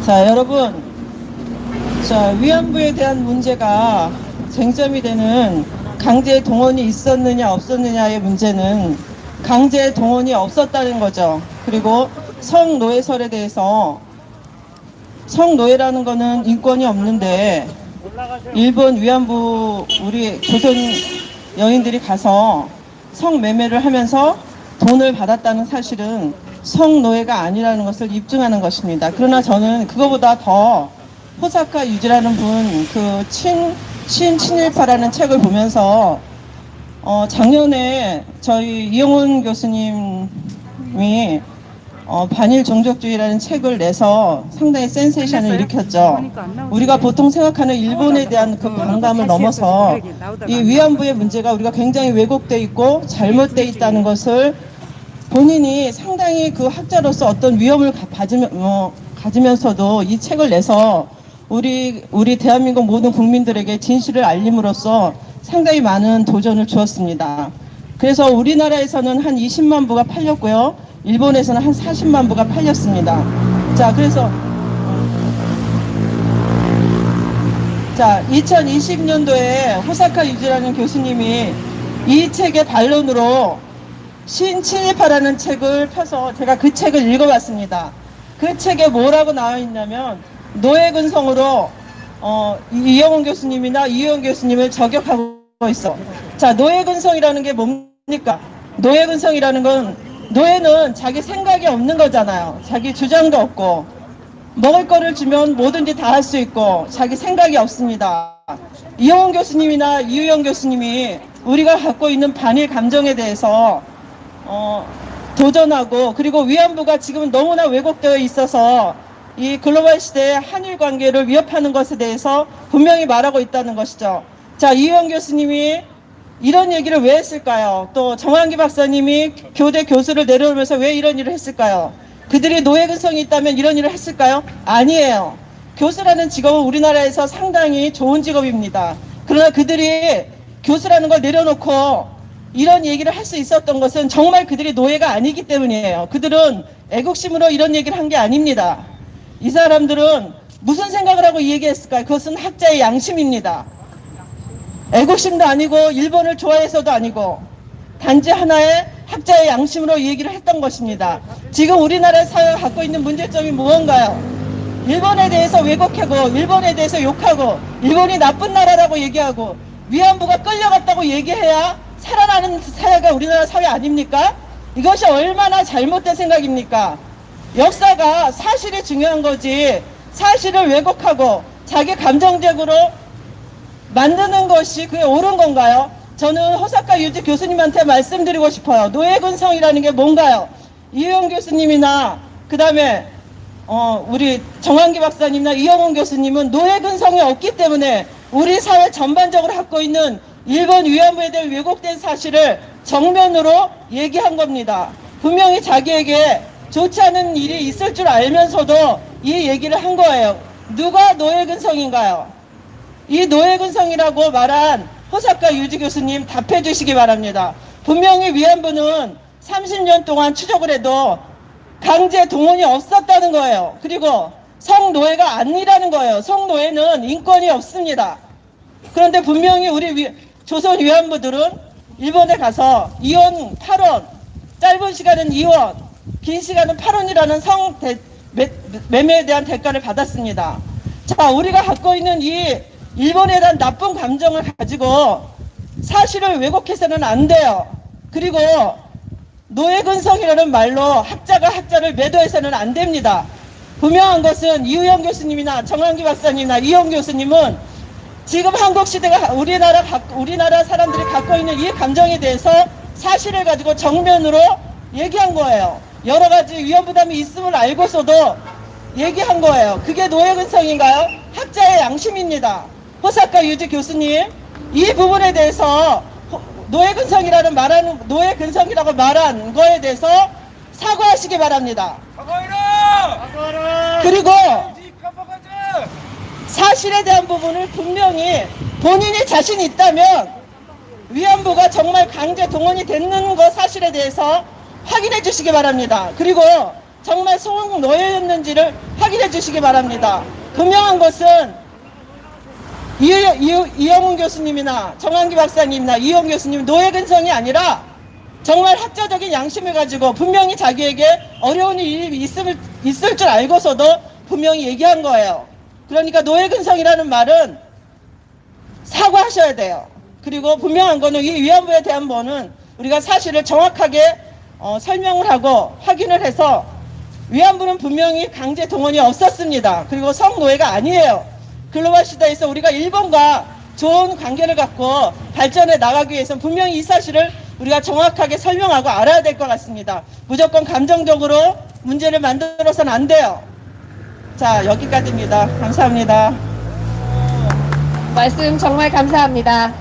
자, 여러분, 자, 위안부에 대한 문제가 쟁점이 되는 강제 동원이 있었느냐 없었느냐의 문제는 강제 동원이 없었다는 거죠. 그리고 성노예설에 대해서 성노예라는 거는 인권이 없는데 일본 위안부 우리 조선 여인들이 가서 성매매를 하면서 돈을 받았다는 사실은 성노예가 아니라는 것을 입증하는 것입니다. 그러나 저는 그거보다 더 호사카 유지라는 분 그 친일파라는 책을 보면서 작년에 저희 이영훈 교수님이 반일 종족주의라는 책을 내서 상당히 센세이션을 일으켰죠. 우리가 보통 생각하는 일본에 대한 그 반감을 넘어서 이 위안부의 문제가 우리가 굉장히 왜곡돼 있고 잘못돼 있다는 것을 본인이 상당히 그 학자로서 어떤 위험을 가지면서도 이 책을 내서 우리 대한민국 모든 국민들에게 진실을 알림으로써 상당히 많은 도전을 주었습니다. 그래서 우리나라에서는 한 20만 부가 팔렸고요. 일본에서는 한 40만 부가 팔렸습니다. 자, 그래서 2020년도에 호사카 유지라는 교수님이 이 책의 반론으로 신친일파라는 책을 펴서 제가 그 책을 읽어봤습니다. 그 책에 뭐라고 나와 있냐면 노예근성으로 이영훈 교수님이나 이효영 교수님을 저격하고 있어. 자, 노예근성이라는 게 뭡니까? 노예근성이라는 건 노예는 자기 생각이 없는 거잖아요. 자기 주장도 없고 먹을 거를 주면 뭐든지 다 할 수 있고 자기 생각이 없습니다. 이영훈 교수님이나 이효영 교수님이 우리가 갖고 있는 반일 감정에 대해서 도전하고 그리고 위안부가 지금은 너무나 왜곡되어 있어서 이 글로벌 시대의 한일 관계를 위협하는 것에 대해서 분명히 말하고 있다는 것이죠. 자, 이효영 교수님이 이런 얘기를 왜 했을까요? 또 정한기 박사님이 교대 교수를 내려오면서 왜 이런 일을 했을까요? 그들이 노예근성이 있다면 이런 일을 했을까요? 아니에요. 교수라는 직업은 우리나라에서 상당히 좋은 직업입니다. 그러나 그들이 교수라는 걸 내려놓고 이런 얘기를 할 수 있었던 것은 정말 그들이 노예가 아니기 때문이에요. 그들은 애국심으로 이런 얘기를 한 게 아닙니다. 이 사람들은 무슨 생각을 하고 이 얘기했을까요? 그것은 학자의 양심입니다. 애국심도 아니고 일본을 좋아해서도 아니고 단지 하나의 학자의 양심으로 이 얘기를 했던 것입니다. 지금 우리나라 사회가 갖고 있는 문제점이 무언가요? 일본에 대해서 왜곡하고 일본에 대해서 욕하고 일본이 나쁜 나라라고 얘기하고 위안부가 끌려갔다고 얘기해야 살아나는 사회가 우리나라 사회 아닙니까? 이것이 얼마나 잘못된 생각입니까? 역사가 사실이 중요한 거지 사실을 왜곡하고 자기 감정적으로 만드는 것이 그게 옳은 건가요? 저는 호사카 유지 교수님한테 말씀드리고 싶어요. 노예근성이라는 게 뭔가요? 이효영 교수님이나 그 다음에 우리 정한기 박사님이나 이영훈 교수님은 노예근성이 없기 때문에 우리 사회 전반적으로 갖고 있는 일본 위안부에 대한 왜곡된 사실을 정면으로 얘기한 겁니다. 분명히 자기에게 좋지 않은 일이 있을 줄 알면서도 이 얘기를 한 거예요. 누가 노예근성인가요? 이 노예근성이라고 말한 호사카 유지 교수님 답해 주시기 바랍니다. 분명히 위안부는 30년 동안 추적을 해도 강제 동원이 없었다는 거예요. 그리고 성노예가 아니라는 거예요. 성노예는 인권이 없습니다. 그런데 분명히 우리 조선 위안부들은 일본에 가서 2원 8원, 짧은 시간은 2원, 긴 시간은 8원이라는 매매에 대한 대가를 받았습니다. 자, 우리가 갖고 있는 이 일본에 대한 나쁜 감정을 가지고 사실을 왜곡해서는 안 돼요. 그리고 노예근성이라는 말로 학자가 학자를 매도해서는 안 됩니다. 분명한 것은 이우영 교수님이나 정한기 박사님이나 이영 교수님은 지금 한국 시대가 우리나라 사람들이 갖고 있는 이 감정에 대해서 사실을 가지고 정면으로 얘기한 거예요. 여러 가지 위험부담이 있음을 알고서도 얘기한 거예요. 그게 노예근성인가요? 학자의 양심입니다. 호사카 유지 교수님, 이 부분에 대해서 노예근성이라고 말한 거에 대해서 사과하시기 바랍니다. 사과해라! 그리고 사실에 대한 부분을 분명히 본인이 자신 있다면 위안부가 정말 강제 동원이 됐는 것 사실에 대해서 확인해 주시기 바랍니다. 그리고 정말 성노예였는지를 확인해 주시기 바랍니다. 분명한 것은 이영훈 교수님이나 정한기 박사님이나 이영 교수님 노예 근성이 아니라 정말 학자적인 양심을 가지고 분명히 자기에게 어려운 일이 있을 줄 알고서도 분명히 얘기한 거예요. 그러니까 노예 근성이라는 말은 사과하셔야 돼요. 그리고 분명한 거는 이 위안부에 대한 거는 우리가 사실을 정확하게 설명을 하고 확인을 해서 위안부는 분명히 강제 동원이 없었습니다. 그리고 성노예가 아니에요. 글로벌 시대에서 우리가 일본과 좋은 관계를 갖고 발전해 나가기 위해서는 분명히 이 사실을 우리가 정확하게 설명하고 알아야 될 것 같습니다. 무조건 감정적으로 문제를 만들어서는 안 돼요. 자, 여기까지입니다. 감사합니다. 말씀 정말 감사합니다.